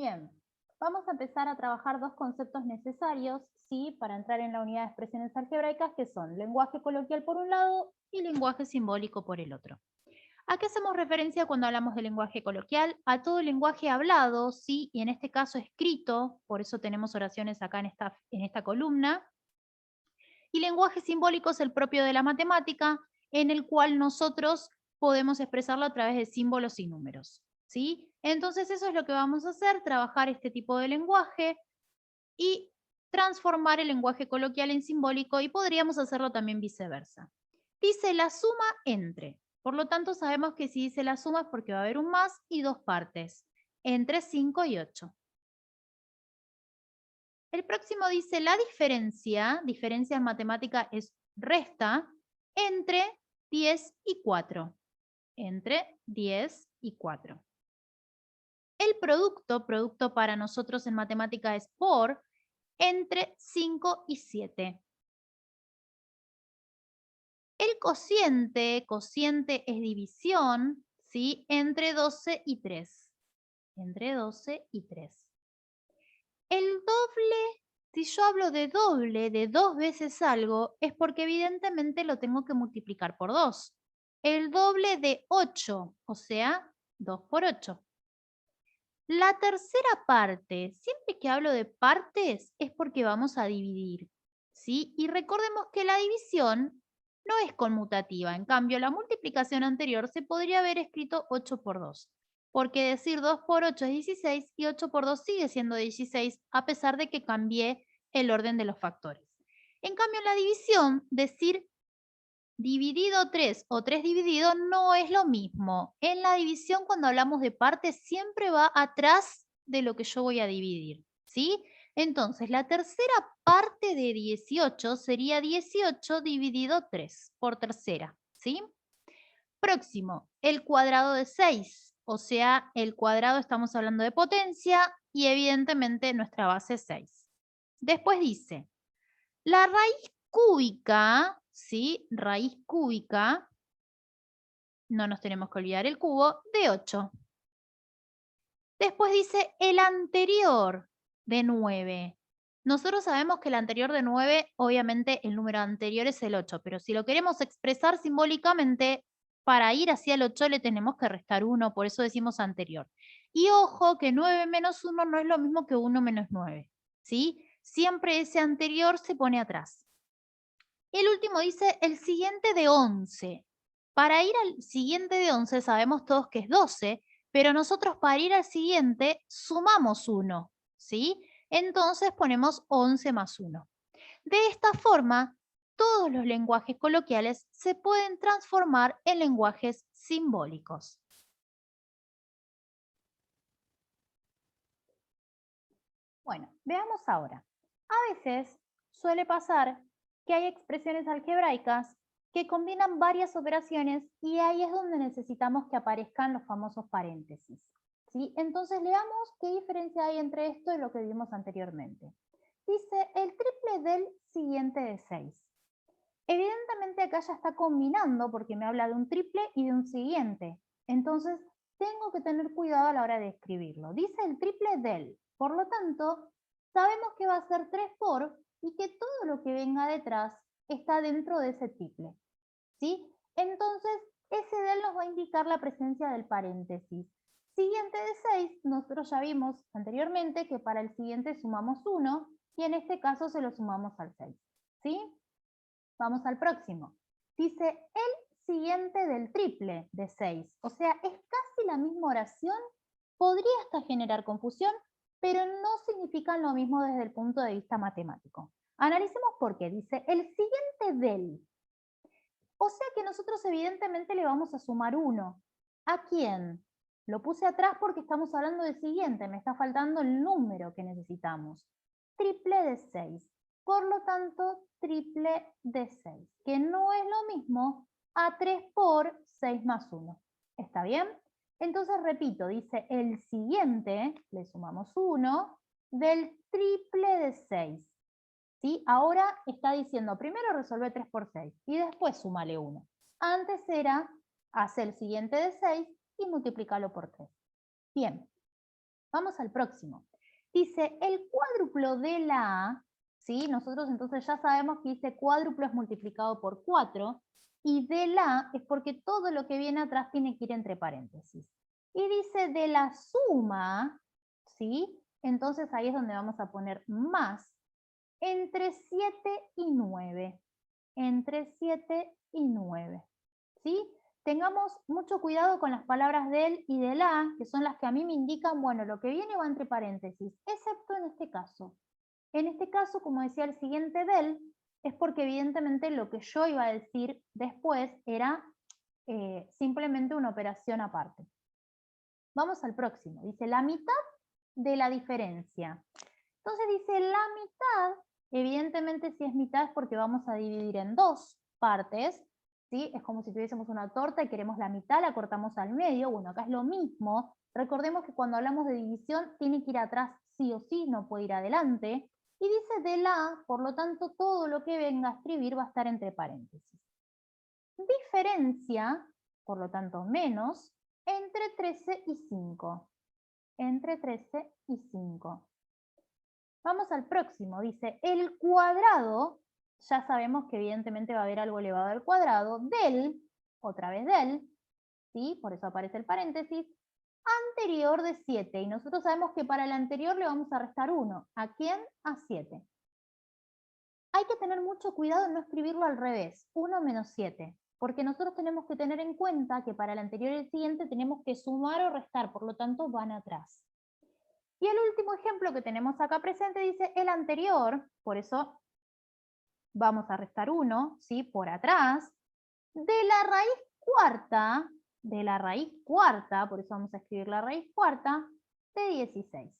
Bien, vamos a empezar a trabajar dos conceptos necesarios, ¿sí? Para entrar en la unidad de expresiones algebraicas, que son lenguaje coloquial por un lado y lenguaje simbólico por el otro. ¿A qué hacemos referencia cuando hablamos de lenguaje coloquial? A todo el lenguaje hablado, ¿sí? Y en este caso escrito, por eso tenemos oraciones acá en esta columna. Y lenguaje simbólico es el propio de la matemática, en el cual nosotros podemos expresarlo a través de símbolos y números, ¿sí? Entonces eso es lo que vamos a hacer, trabajar este tipo de lenguaje y transformar el lenguaje coloquial en simbólico, y podríamos hacerlo también viceversa. Dice la suma entre. Por lo tanto, sabemos que si dice la suma es porque va a haber un más y dos partes, entre 5 y 8. El próximo dice la diferencia en matemática es resta, entre 10 y 4. Entre 10 y 4. El producto para nosotros en matemática es por, entre 5 y 7. El cociente es división, ¿sí? Entre 12 y 3. Entre 12 y 3. El doble, si yo hablo de doble, de dos veces algo, es porque evidentemente lo tengo que multiplicar por 2. El doble de 8, o sea, 2 por 8. La tercera parte, siempre que hablo de partes, es porque vamos a dividir, ¿sí? Y recordemos que la división no es conmutativa. En cambio, la multiplicación anterior se podría haber escrito 8 por 2. Porque decir 2 por 8 es 16 y 8 por 2 sigue siendo 16, a pesar de que cambié el orden de los factores. En cambio, en la división, decir dividido 3 o 3 dividido no es lo mismo. En la división, cuando hablamos de partes, siempre va atrás de lo que yo voy a dividir, ¿sí? Entonces, la tercera parte de 18 sería 18 dividido 3 por tercera, ¿sí? Próximo, el cuadrado de 6, o sea, el cuadrado estamos hablando de potencia y evidentemente nuestra base es 6. Después dice, la raíz cúbica, ¿sí? Raíz cúbica, no nos tenemos que olvidar el cubo, de 8. Después dice el anterior de 9. Nosotros sabemos que el anterior de 9, obviamente el número anterior es el 8, pero si lo queremos expresar simbólicamente, para ir hacia el 8 le tenemos que restar 1, por eso decimos anterior. Y ojo que 9 menos 1 no es lo mismo que 1 menos 9, ¿sí? Siempre ese anterior se pone atrás. El último dice el siguiente de 11. Para ir al siguiente de 11 sabemos todos que es 12, pero nosotros para ir al siguiente sumamos 1, ¿sí? Entonces ponemos 11 más 1. De esta forma, todos los lenguajes coloquiales se pueden transformar en lenguajes simbólicos. Bueno, veamos ahora. A veces suele pasar que hay expresiones algebraicas que combinan varias operaciones y ahí es donde necesitamos que aparezcan los famosos paréntesis, ¿sí? Entonces leamos qué diferencia hay entre esto y lo que vimos anteriormente. Dice el triple del siguiente de 6. Evidentemente acá ya está combinando porque me habla de un triple y de un siguiente. Entonces tengo que tener cuidado a la hora de escribirlo. Dice el triple del. Por lo tanto, sabemos que va a ser 3 por y que todo lo que venga detrás está dentro de ese triple, ¿sí? Entonces, ese del nos va a indicar la presencia del paréntesis. Siguiente de 6, nosotros ya vimos anteriormente que para el siguiente sumamos 1 y en este caso se lo sumamos al 6, ¿sí? Vamos al próximo. Dice el siguiente del triple de 6. O sea, es casi la misma oración. Podría hasta generar confusión, pero no significan lo mismo desde el punto de vista matemático. Analicemos por qué. Dice el siguiente del. O sea que nosotros evidentemente le vamos a sumar 1. ¿A quién? Lo puse atrás porque estamos hablando del siguiente. Me está faltando el número que necesitamos. Triple de 6. Por lo tanto, triple de 6, que no es lo mismo a 3 por 6 más 1. ¿Está bien? Entonces, repito, dice el siguiente, le sumamos 1, del triple de 6. ¿Sí? Ahora está diciendo, primero resuelve 3 por 6 y después súmale 1. Antes era hacer el siguiente de 6 y multiplicarlo por 3. Bien. Vamos al próximo. Dice, el cuádruplo de la A, ¿sí? Nosotros entonces ya sabemos que dice cuádruplo es multiplicado por 4, y de la es porque todo lo que viene atrás tiene que ir entre paréntesis. Y dice de la suma, ¿sí? Entonces ahí es donde vamos a poner más entre 7 y 9. Entre 7 y 9. ¿Sí? Tengamos mucho cuidado con las palabras del y de la, que son las que a mí me indican, bueno, lo que viene va entre paréntesis, excepto en este caso. En este caso, como decía el siguiente del, es porque evidentemente lo que yo iba a decir después era simplemente una operación aparte. Vamos al próximo. Dice la mitad de la diferencia. Entonces dice la mitad, evidentemente si es mitad es porque vamos a dividir en dos partes, ¿sí? Es como si tuviésemos una torta y queremos la mitad, la cortamos al medio. Bueno, acá es lo mismo. Recordemos que cuando hablamos de división tiene que ir atrás sí o sí, no puede ir adelante. Y dice de la, por lo tanto todo lo que venga a escribir va a estar entre paréntesis. Diferencia, por lo tanto menos, entre 13 y 5. Entre 13 y 5. Vamos al próximo, dice el cuadrado, ya sabemos que evidentemente va a haber algo elevado al cuadrado, del, otra vez del, ¿sí? Por eso aparece el paréntesis, anterior de 7. Y nosotros sabemos que para el anterior le vamos a restar 1. ¿A quién? A 7. Hay que tener mucho cuidado en no escribirlo al revés, 1 menos 7. Porque nosotros tenemos que tener en cuenta que para el anterior y el siguiente tenemos que sumar o restar, por lo tanto van atrás. Y el último ejemplo que tenemos acá presente dice el anterior, por eso vamos a restar 1, ¿sí? Por atrás, de la raíz cuarta, por eso vamos a escribir la raíz cuarta, de 16.